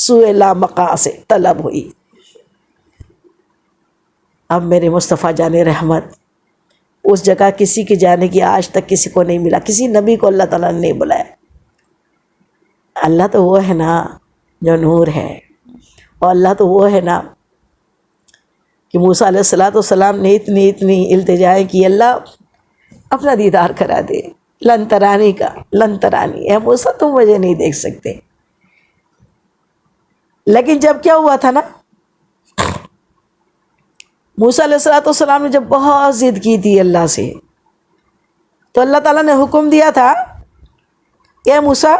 سوئے لامقام سے طلب ہوئی۔ اب میرے مصطفیٰ جان رحمت اس جگہ کسی کے جانے کی آج تک کسی کو نہیں ملا، کسی نبی کو اللہ تعالیٰ نے نہیں بلایا۔ اللہ تو وہ ہے نا جو نور ہے، اور اللہ تو وہ ہے نا کہ موسیٰ علیہ السلام نے اتنی التجائیں کی، اللہ اپنا دیدار کرا دے، لن ترانی، اے موسیٰ تم مجھے نہیں دیکھ سکتے۔ لیکن جب کیا ہوا تھا نا، موسیٰ علیہ السلام نے جب بہت ضد کی تھی اللہ سے، تو اللہ تعالیٰ نے حکم دیا تھا اے موسیٰ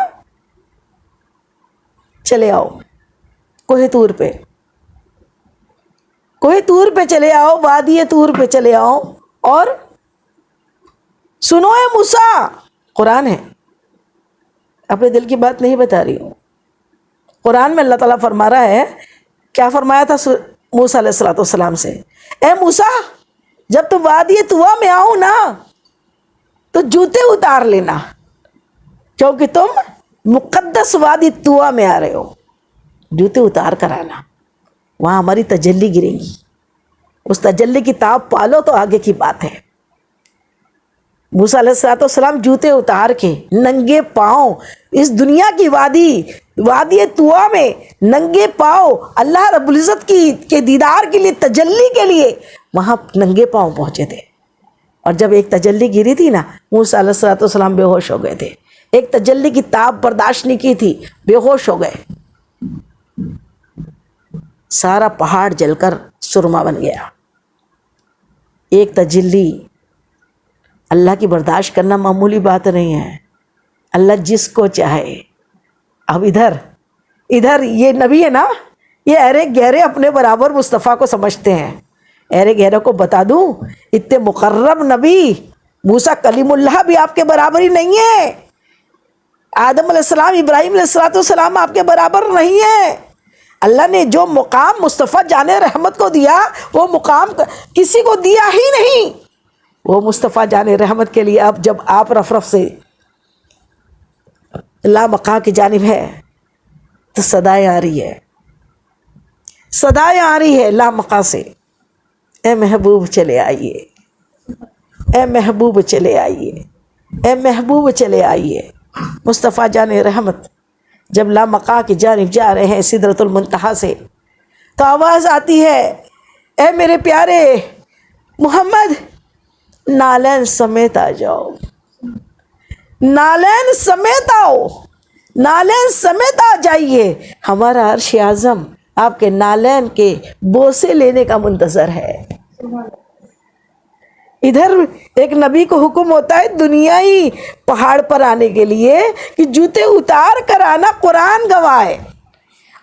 چلے آؤ کوہ طور پہ چلے آؤ، وادی طور پہ چلے آؤ، اور سنو اے موسیٰ، قرآن ہے، اپنے دل کی بات نہیں بتا رہی ہوں، قرآن میں اللہ تعالیٰ فرما رہا ہے، کیا فرمایا تھا موسیٰ علیہ السلام سے، اے موسیٰ جب تم وادی طویٰ میں آؤ نا تو جوتے اتار لینا، کیونکہ تم مقدس وادی طویٰ میں آ رہے ہو، جوتے اتار کر آنا، وہاں ہماری تجلی گرے گی، اس تجلی کی تاب پالو تو آگے کی بات ہے۔ موسیٰ علیہ السلام جوتے اتار کے ننگے پاؤں اس دنیا کی وادی طویٰ میں ننگے پاؤں اللہ رب العزت کے دیدار کے لیے، تجلی کے لیے وہاں ننگے پاؤں پہنچے تھے۔ اور جب ایک تجلی گری تھی نا، موسیٰ علیہ السلام بے ہوش ہو گئے تھے، ایک تجلی کی تاب برداشت نہیں کی تھی، بے ہوش ہو گئے، سارا پہاڑ جل کر سرما بن گیا۔ ایک تجلی اللہ کی برداشت کرنا معمولی بات نہیں ہے، اللہ جس کو چاہے۔ اب ادھر یہ نبی ہے نا، یہ ارے گہرے اپنے برابر مصطفیٰ کو سمجھتے ہیں۔ ارے گہرے کو بتا دوں، اتنے مقرب نبی موسیٰ کلیم اللہ بھی آپ کے برابر ہی نہیں ہے، آدم علیہ السلام، ابراہیم علیہ السلام آپ کے برابر نہیں ہے۔ اللہ نے جو مقام مصطفیٰ جان رحمت کو دیا، وہ مقام کسی کو دیا ہی نہیں۔ وہ مصطفیٰ جان رحمت کے لیے اب جب آپ رف سے لامقام کی جانب ہے تو صدائیں آ رہی ہے لامقام سے، اے محبوب چلے آئیے، اے محبوب چلے آئیے، اے محبوب چلے آئیے۔ مصطفیٰ جان رحمت جب لامقام کی جانب جا رہے ہیں سدرۃ المنتہا سے، تو آواز آتی ہے، اے میرے پیارے محمد نالین سمیت آ جاؤ، نالین سمیت آؤ، نالین سمیت آ جائیے، ہمارا عرش اعظم آپ کے نالین کے بوسے لینے کا منتظر ہے۔ ادھر ایک نبی کو حکم ہوتا ہے دنیائی پہاڑ پر آنے کے لیے کہ جوتے اتار کر آنا، قرآن گواہ ہے،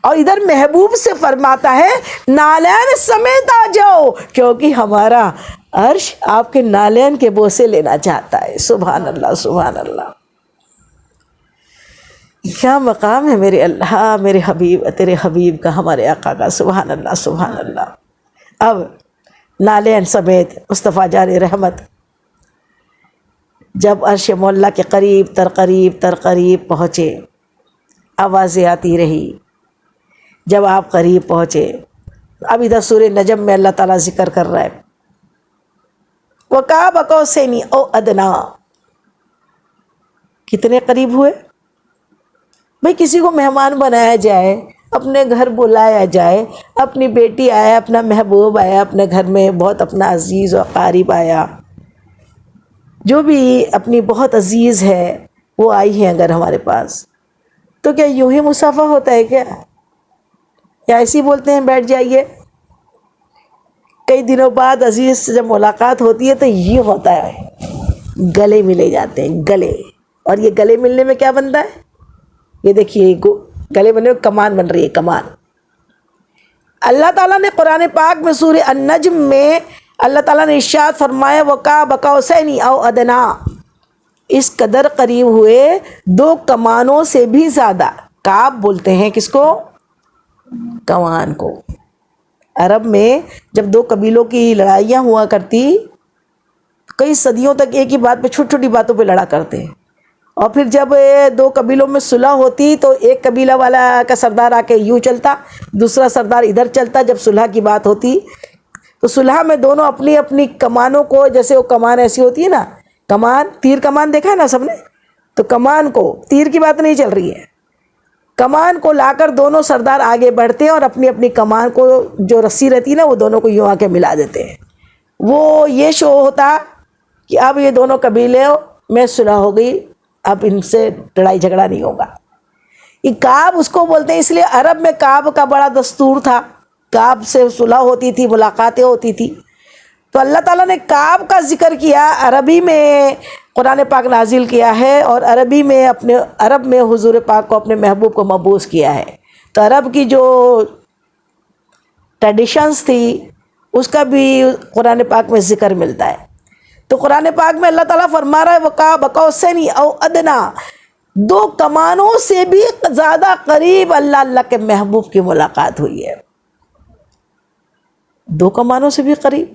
اور ادھر محبوب سے فرماتا ہے نالین سمیت آ جاؤ، کیونکہ ہمارا عرش آپ کے نالین کے بوسے لینا چاہتا ہے۔ سبحان اللہ، سبحان اللہ، کیا مقام ہے میرے اللہ، میرے حبیب، تیرے حبیب کا، ہمارے آقا کا، سبحان اللہ، سبحان اللہ۔ اب نالین سمیت مصطفیٰ جان رحمت جب عرش مولا کے قریب تر قریب پہنچے، آوازیں آتی رہی، جب آپ قریب پہنچے، اب ادھر سورہ نجم میں اللہ تعالیٰ ذکر کر رہا ہے، وَقَابَ قَوْسَيْنِ أَوْ أَدْنَىٰ، کتنے قریب ہوئے؟ بھئی کسی کو مہمان بنایا جائے، اپنے گھر بلایا جائے، اپنی بیٹی آیا، اپنا محبوب آیا، اپنے گھر میں بہت اپنا عزیز و قریب آیا، جو بھی اپنی بہت عزیز ہے وہ آئی ہے اگر ہمارے پاس، تو کیا یوں ہی مصافحہ ہوتا ہے کیا؟ یا ایسے ہی بولتے ہیں بیٹھ جائیے؟ کئی دنوں بعد عزیز سے جب ملاقات ہوتی ہے تو یہ ہوتا ہے، گلے ملے جاتے ہیں، گلے، اور یہ گلے ملنے میں کیا بنتا ہے؟ یہ دیکھیے گلے بننے میں کمان بن رہی ہے، کمان۔ اللہ تعالیٰ نے قرآن پاک میں سورہ النجم میں اللہ تعالیٰ نے ارشاد فرمایا وَقَابَ قَوْسَيْنِ أَوْ أَدْنَىٰ، اس قدر قریب ہوئے، دو کمانوں سے بھی زیادہ۔ کعب بولتے ہیں کس کو؟ کمان کو۔ عرب میں جب دو قبیلوں کی لڑائیاں ہوا کرتی، کئی صدیوں تک ایک ہی بات پہ، چھوٹی چھوٹی باتوں پہ لڑا کرتے، اور پھر جب دو قبیلوں میں صلح ہوتی تو ایک قبیلہ والا کا سردار آ کے یوں چلتا، دوسرا سردار ادھر چلتا. جب صلح کی بات ہوتی تو صلح میں دونوں اپنی اپنی کمانوں کو، جیسے وہ کمان ایسی ہوتی ہے نا، کمان تیر کمان دیکھا ہے نا سب نے، تو کمان کو، تیر کی بات نہیں چل رہی ہے، کمان کو لا کر دونوں سردار آگے بڑھتے ہیں اور اپنی اپنی کمان کو جو رسی رہتی ہے نا وہ دونوں کو یوں آ کے ملا دیتے ہیں. وہ یہ شو ہوتا کہ اب یہ دونوں قبیلے میں صلح ہو گئی، اب ان سے لڑائی جھگڑا نہیں ہوگا. یہ کعب اس کو بولتے ہیں، اس لیے عرب میں کعب کا بڑا دستور تھا، کعب سے صلح ہوتی تھی، ملاقاتیں ہوتی تھی. تو اللہ تعالیٰ نے کعب کا ذکر کیا، عربی میں قرآن پاک نازل کیا ہے، اور عربی میں عرب میں حضور پاک کو اپنے محبوب کو مبعوث کیا ہے. تو عرب کی جو ٹریڈیشنز تھی اس کا بھی قرآن پاک میں ذکر ملتا ہے. تو قرآن پاک میں اللہ تعالیٰ فرما رہا ہے وَقَابَ قَوْسَيْنِ أَوْ أَدْنَىٰ، دو کمانوں سے بھی زیادہ قریب اللہ کے محبوب کی ملاقات ہوئی ہے. دو کمانوں سے بھی قریب.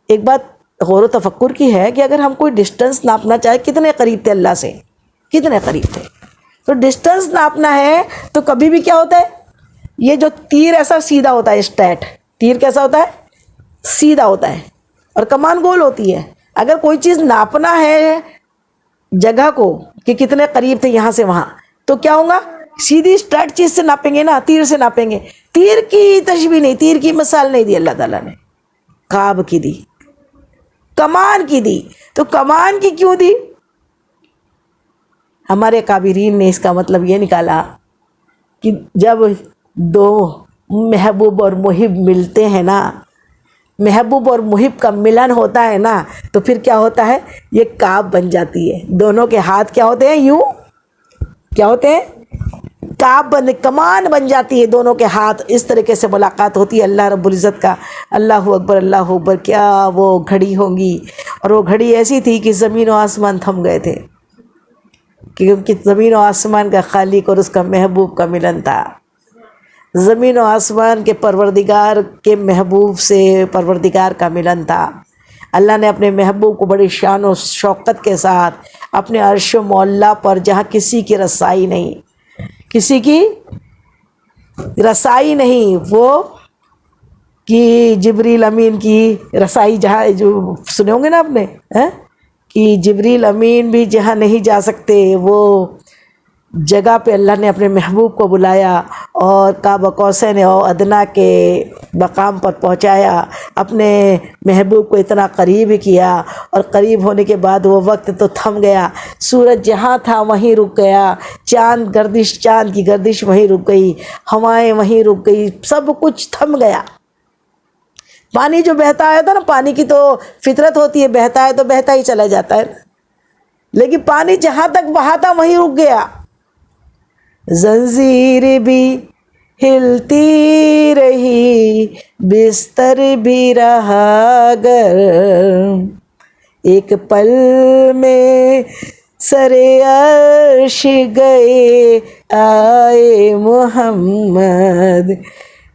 ایک بات غور و تفکر کی ہے کہ اگر ہم کوئی ڈسٹنس ناپنا چاہے، کتنے قریب تھے اللہ سے، کتنے قریب تھے. تو ڈسٹنس ناپنا ہے تو کبھی بھی کیا ہوتا ہے، یہ جو تیر ایسا سیدھا ہوتا ہے، اسٹریٹ تیر کیسا ہوتا ہے، سیدھا ہوتا ہے، اور کمان گول ہوتی ہے. اگر کوئی چیز ناپنا ہے جگہ کو کہ کتنے قریب تھے یہاں سے وہاں، تو کیا ہوگا، سیدھی اسٹریٹ چیز سے ناپیں گے نا، تیر سے ناپیں گے. تیر کی تشبیہ نہیں، تیر کی مثال نہیں دی اللہ تعالیٰ نے، کعب کی دی، کمان کی دی. تو کمان کی کیوں دی؟ ہمارے کابرین نے اس کا مطلب یہ نکالا کہ جب دو محبوب اور محب ملتے ہیں نا، محبوب اور محب کا ملن ہوتا ہے نا، تو پھر کیا ہوتا ہے، یہ کعب بن جاتی ہے. دونوں کے ہاتھ کیا ہوتے ہیں، یوں کیا ہوتے ہیں، کعب کمان بن جاتی ہے دونوں کے ہاتھ. اس طریقے سے ملاقات ہوتی ہے اللہ رب العزت کا. اللہ اکبر، اللہ اکبر. کیا وہ گھڑی ہوں گی، اور وہ گھڑی ایسی تھی کہ زمین و آسمان تھم گئے تھے، کیونکہ زمین و آسمان کا خالق اور اس کا محبوب کا ملن تھا. زمین و آسمان کے پروردگار کے محبوب سے پروردگار کا ملن تھا. اللہ نے اپنے محبوب کو بڑی شان و شوقت کے ساتھ اپنے عرش و معلیٰ پر، جہاں کسی کی رسائی نہیں، کسی کی رسائی نہیں، وہ کہ جبریل امین کی رسائی، جہاں جو سنے ہوں گے نا آپ نے کہ جبریل امین بھی جہاں نہیں جا سکتے، وہ جگہ پہ اللہ نے اپنے محبوب کو بلایا اور قاب قوسین او ادنیٰ کے مقام پر پہنچایا. اپنے محبوب کو اتنا قریب کیا، اور قریب ہونے کے بعد وہ وقت تو تھم گیا. سورج جہاں تھا وہیں رک گیا، چاند کی گردش وہیں رک گئی، ہوائیں وہیں رک گئی، سب کچھ تھم گیا. پانی جو بہتا آیا تھا نا، پانی کی تو فطرت ہوتی ہے، بہتا ہے تو بہتا ہی چلا جاتا ہے، لیکن پانی جہاں تک بہا تھا وہیں رک گیا. زنجیر بھی ہلتی رہی، بستر بھی رہا گرم، ایک پل میں سرے عرش گئے آئے محمد.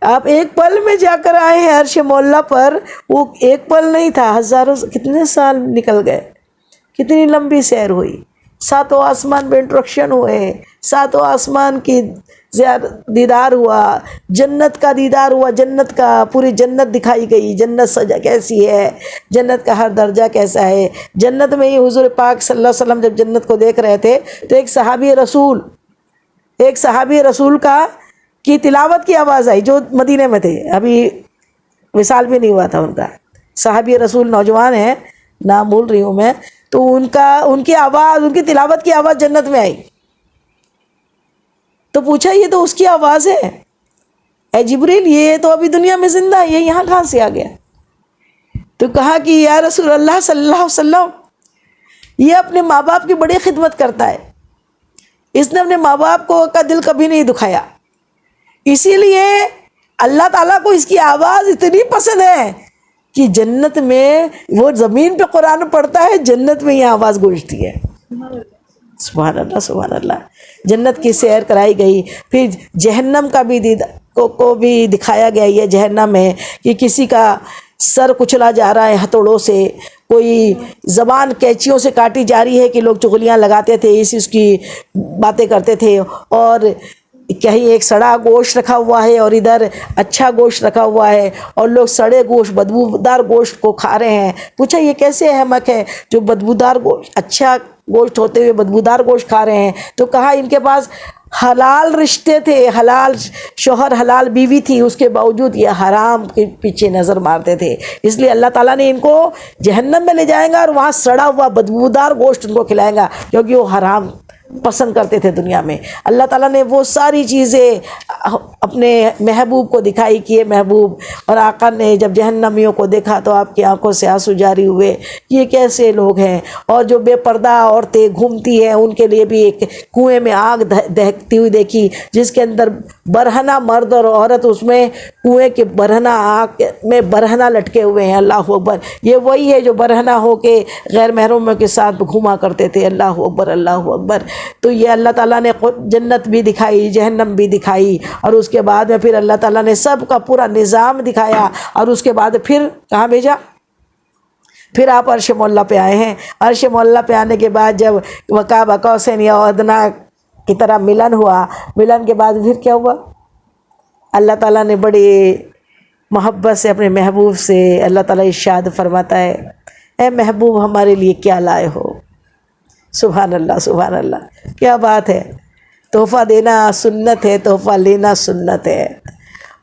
آپ ایک پل میں جا کر آئے ہیں عرش مولا پر. وہ ایک پل نہیں تھا، ہزاروں کتنے سال نکل گئے، کتنی لمبی سیر ہوئی. ساتوں آسمان میں انٹروڈکشن ہوئے، ساتوں آسمان کی دیدار ہوا، جنت کا دیدار ہوا، جنت کا پوری جنت دکھائی گئی، جنت سجا کیسی ہے، جنت کا ہر درجہ کیسا ہے. جنت میں ہی حضور پاک صلی اللہ علیہ وسلم جب جنت کو دیکھ رہے تھے تو ایک صحابی رسول کی تلاوت کی آواز آئی، جو مدینے میں تھے، ابھی وصال بھی نہیں ہوا تھا ان کا. صحابی رسول نوجوان ہیں، نام بھول رہی ہوں میں، تو ان کی تلاوت کی آواز جنت میں آئی. تو پوچھا یہ تو اس کی آواز ہے، اے جبریل یہ تو ابھی دنیا میں زندہ ہے، یہ یہاں کہاں سے آ گیا؟ تو کہا کہ یا رسول اللہ صلی اللہ علیہ وسلم، یہ اپنے ماں باپ کی بڑی خدمت کرتا ہے، اس نے اپنے ماں باپ کا دل کبھی نہیں دکھایا، اسی لیے اللہ تعالیٰ کو اس کی آواز اتنی پسند ہے کہ جنت میں وہ زمین پہ قرآن پڑھتا ہے، جنت میں یہ آواز گونجتی ہے. سبحان اللہ، سبحان اللہ. جنت کی سیر کرائی گئی. پھر جہنم کا بھی کو بھی دکھایا گیا. یہ جہنم ہے کہ کسی کا سر کچلا جا رہا ہے ہتھوڑوں سے، کوئی زبان قینچیوں سے کاٹی جا رہی ہے کہ لوگ چغلیاں لگاتے تھے، اس کی باتیں کرتے تھے، اور کہیں ایک سڑا گوشت رکھا ہوا ہے اور ادھر اچھا گوشت رکھا ہوا ہے، اور لوگ سڑے گوشت بدبودار گوشت کو کھا رہے ہیں۔ پوچھا یہ کیسے احمق ہے جو بدبودار گوشت، اچھا گوشت ہوتے ہوئے بدبودار گوشت کھا رہے ہیں؟ تو کہا ان کے پاس حلال رشتے تھے، حلال شوہر، حلال بیوی تھی، اس کے باوجود یہ حرام کے پیچھے نظر مارتے تھے، اس لیے اللہ تعالیٰ نے ان کو جہنم میں لے جائیں گا اور وہاں سڑا ہوا بدبودار گوشت ان کو کھلائے گا، کیونکہ وہ حرام پسند کرتے تھے دنیا میں۔ اللہ تعالیٰ نے وہ ساری چیزیں اپنے محبوب کو دکھائی کہ یہ محبوب، اور آقا نے جب جہنمیوں کو دیکھا تو آپ کی آنکھوں سے آنسو جاری ہوئے، یہ کیسے لوگ ہیں؟ اور جو بے پردہ عورتیں گھومتی ہیں ان کے لیے بھی ایک کنویں میں آگ دہکتی ہوئی دیکھی، جس کے اندر برہنہ مرد اور عورت اس میں کنویں کے برہنہ آگ میں برہنہ لٹکے ہوئے ہیں۔ اللہ اکبر! یہ وہی ہے جو برہنہ ہو کے غیر محرموں کے ساتھ گھوما کرتے تھے۔ اللہ اکبر، اللہ اکبر! تو یہ اللہ تعالیٰ نے جنت بھی دکھائی، جہنم بھی دکھائی، اور اس کے بعد میں پھر اللہ تعالیٰ نے سب کا پورا نظام دکھایا، اور اس کے بعد پھر کہاں بھیجا؟ پھر آپ عرش معلیٰ پہ آئے ہیں۔ عرش معلیٰ پہ آنے کے بعد جب وقاب قوسین یا ادنیٰ کی طرح ملن ہوا، ملن کے بعد پھر کیا ہوا؟ اللہ تعالیٰ نے بڑی محبت سے اپنے محبوب سے اللہ تعالیٰ ارشاد فرماتا ہے، اے محبوب ہمارے لیے کیا لائے ہو؟ سبحان اللہ، سبحان اللہ! کیا بات ہے! تحفہ دینا سنت ہے، تحفہ لینا سنت ہے،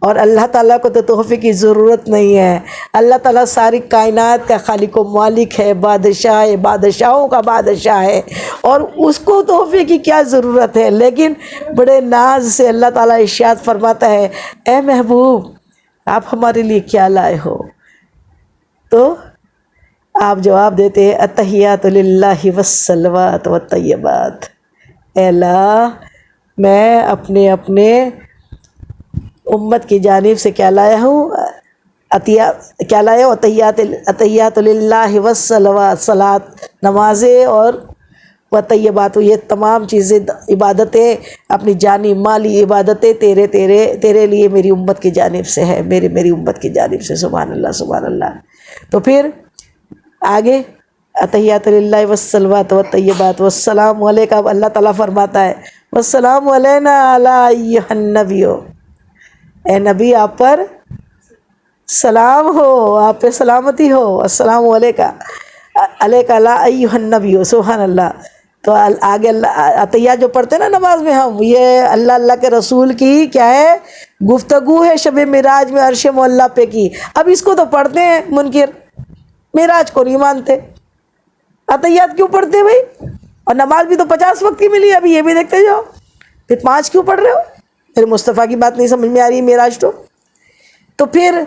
اور اللہ تعالیٰ کو تو تحفے کی ضرورت نہیں ہے۔ اللہ تعالیٰ ساری کائنات کا خالق و مالک ہے، بادشاہ ہے، بادشاہوں کا بادشاہ ہے، اور اس کو تحفے کی کیا ضرورت ہے؟ لیکن بڑے ناز سے اللہ تعالیٰ ارشاد فرماتا ہے، اے محبوب آپ ہمارے لیے کیا لائے ہو؟ تو آپ جواب دیتے ہیں، التحیات للہ والصلوات والطیبات۔ اے اللہ میں اپنے امت کی جانب سے کیا لایا ہوں؟ کیا لایا ہوں؟ التحیات للہ والصلوات، صلاۃ، نمازیں اور والطیبات، یہ تمام چیزیں عبادتیں، اپنی جانی مالی عبادتیں تیرے لیے میری امت کی جانب سے ہے، میری امت کی جانب سے۔ سبحان اللہ، سبحان اللہ! تو پھر آگے التحیات للہ والصلوات والطیبات والسلام علیکہ، اللہ تعالیٰ فرماتا ہے والسلام علینا علی ایھا النبی، اے نبی آپ پر سلام ہو، آپ پہ سلامتی ہو، السلام علیکہ علیکہ لا ایھا النبی۔ سبحان اللہ! تو آگے التحیات جو پڑھتے ہیں نا نماز میں ہم، یہ اللہ کے رسول کی کیا ہے؟ گفتگو ہے شب معراج میں عرش معلیٰ پہ کی۔ اب اس کو تو پڑھتے ہیں منکر، معراج کو نہیں مانتے، التحیات کیوں پڑھتے بھائی؟ اور نماز بھی تو 50 وقت کی ملی، ابھی یہ بھی دیکھتے جاؤ، پھر 5 کیوں پڑھ رہے ہو؟ پھر مصطفیٰ کی بات نہیں سمجھ میں آ رہی معراج تو پھر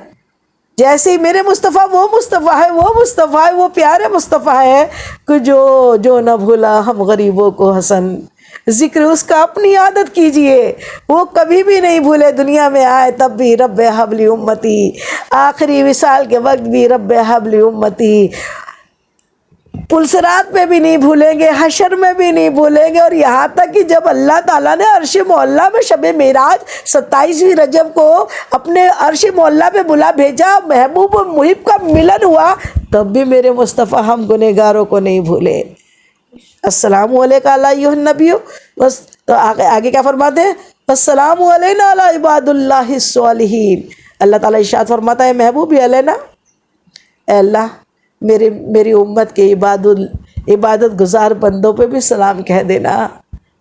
جیسے ہی میرے مصطفیٰ وہ مصطفیٰ ہے، وہ مصطفیٰ ہے، وہ پیارے مصطفیٰ ہے کہ جو نہ بھولا ہم غریبوں کو حسن، ذکر اس کا اپنی عادت کیجئے، وہ کبھی بھی نہیں بھولے، دنیا میں آئے تب بھی رب حبلی امتی، آخری وصال کے وقت بھی رب حبلی امتی، پلسرات میں بھی نہیں بھولیں گے، حشر میں بھی نہیں بھولیں گے، اور یہاں تک کہ جب اللہ تعالیٰ نے عرش معلیٰ میں شب معراج 27ویں رجب کو اپنے عرش معلیٰ پہ بلا بھیجا، محبوب و محب کا ملن ہوا، تب بھی میرے مصطفیٰ ہم گنہگاروں کو نہیں بھولے۔ السلام علیکہ ایھا النبی، بس تو آگے کیا فرماتے ہیں؟ السلام علینا علی عباد اللہ الصالحین۔ اللہ تعالیٰ ارشاد فرماتا ہے محبوب علینا، اے اللہ میری امت کے عبادت گزار بندوں پہ بھی سلام کہہ دینا،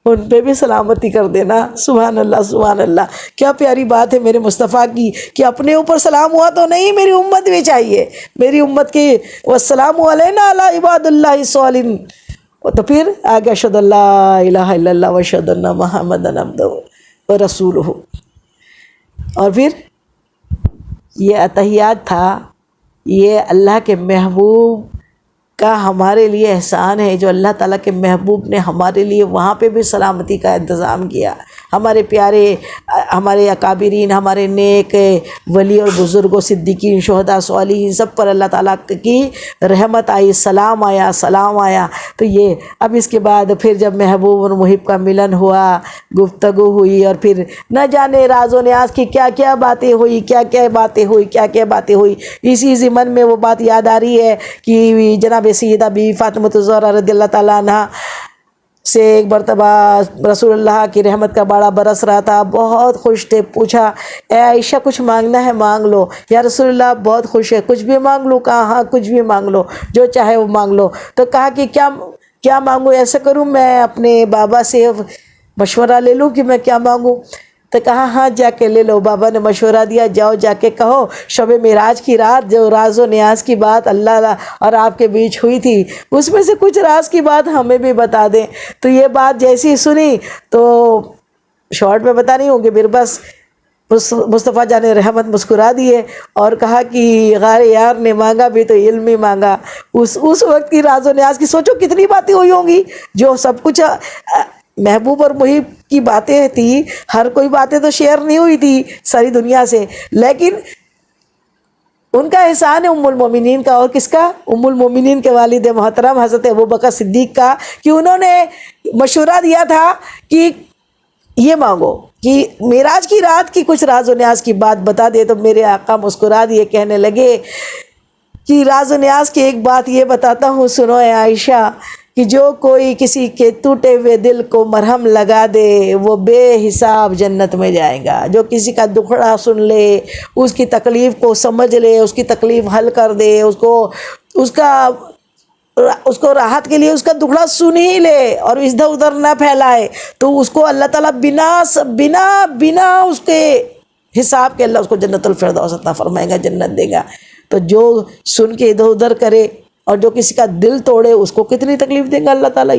ان پہ بھی سلامتی کر دینا۔ سبحان اللہ، سبحان اللہ! کیا پیاری بات ہے میرے مصطفیٰ کی کہ اپنے اوپر سلام ہوا تو نہیں، میری امت بھی چاہیے، میری امت کی والسلام علینا علی عباد اللہ الصالحین۔ تو پھر آگے اشہد ان لا الہ الا اللہ واشہد ان محمدًا عبدہ ورسولہ، اور پھر یہ التحیات تھا، یہ اللہ کے محبوب کا ہمارے لیے احسان ہے، جو اللہ تعالیٰ کے محبوب نے ہمارے لیے وہاں پہ بھی سلامتی کا انتظام کیا، ہمارے پیارے ہمارے اکابرین، ہمارے نیک ولی اور بزرگوں، صدیقین، شہداء، صالحین، سب پر اللہ تعالیٰ کی رحمت آئی، سلام آیا. تو یہ اب اس کے بعد پھر جب محبوب اور محب کا ملن ہوا، گفتگو ہوئی، اور پھر نہ جانے راز و نیاز کی کیا کیا باتیں ہوئی. اسی ضمن میں وہ بات یاد آ رہی ہے کہ جناب سیدہ بی فاطمۃ الزہرا رضی اللہ تعالیٰ عنہ سے ایک مرتبہ رسول اللہ کی رحمت کا باڑا برس رہا تھا، بہت خوش تھے. پوچھا اے عائشہ کچھ مانگنا ہے مانگ لو. یا رسول اللہ بہت خوش ہے، کچھ بھی مانگ لو؟ کہا ہاں کچھ بھی مانگ لو، جو چاہے وہ مانگ لو. تو کہا کہ کیا مانگوں؟ ایسا کروں میں اپنے بابا سے مشورہ لے لوں کہ میں کیا مانگوں؟ تو کہا ہاں جا کے لے لو. بابا نے مشورہ دیا، جاؤ جا کے کہو شب معراج کی رات جو راز و نیاز کی بات اللہ اور آپ کے بیچ ہوئی تھی، اس میں سے کچھ راز کی بات ہمیں بھی بتا دیں. تو یہ بات جیسی سنی تو شارٹ میں بتا نہیں ہوں کہ پھر بس مصطفیٰ جان رحمت مسکرا دیے اور کہا کہ غار یار نے مانگا بھی تو علم ہی مانگا. اس وقت کی راز و نیاز کی سوچو کتنی باتیں ہوئی ہوں گی، جو سب کچھ محبوب اور محب کی باتیں تھی. ہر کوئی باتیں تو شیئر نہیں ہوئی تھی ساری دنیا سے، لیکن ان کا احسان ہے ام المومنین کا، اور کس کا؟ ام المومنین کے والد محترم حضرت ابوبکر صدیق کا، کہ انہوں نے مشورہ دیا تھا کہ یہ مانگو کہ معراج کی رات کی کچھ راز و نیاز کی بات بتا دے. تو میرے آقا مسکرا دیے، کہنے لگے کہ راز و نیاز کی ایک بات یہ بتاتا ہوں، سنو اے عائشہ، کہ جو کوئی کسی کے ٹوٹے ہوئے دل کو مرہم لگا دے وہ بے حساب جنت میں جائے گا. جو کسی کا دکھڑا سن لے، اس کی تکلیف کو سمجھ لے، اس کی تکلیف حل کر دے، اس کو راحت کے لیے اس کا دکھڑا سن ہی لے اور ادھر ادھر نہ پھیلائے، تو اس کو اللہ تعالیٰ بنا اس کے حساب کے اللہ اس کو جنت الفردوس عطا فرمائے گا، جنت دے گا. تو جو سن کے ادھر ادھر کرے اور جو کسی کا دل توڑے، اس کو کتنی تکلیف دے گا اللہ تعالیٰ.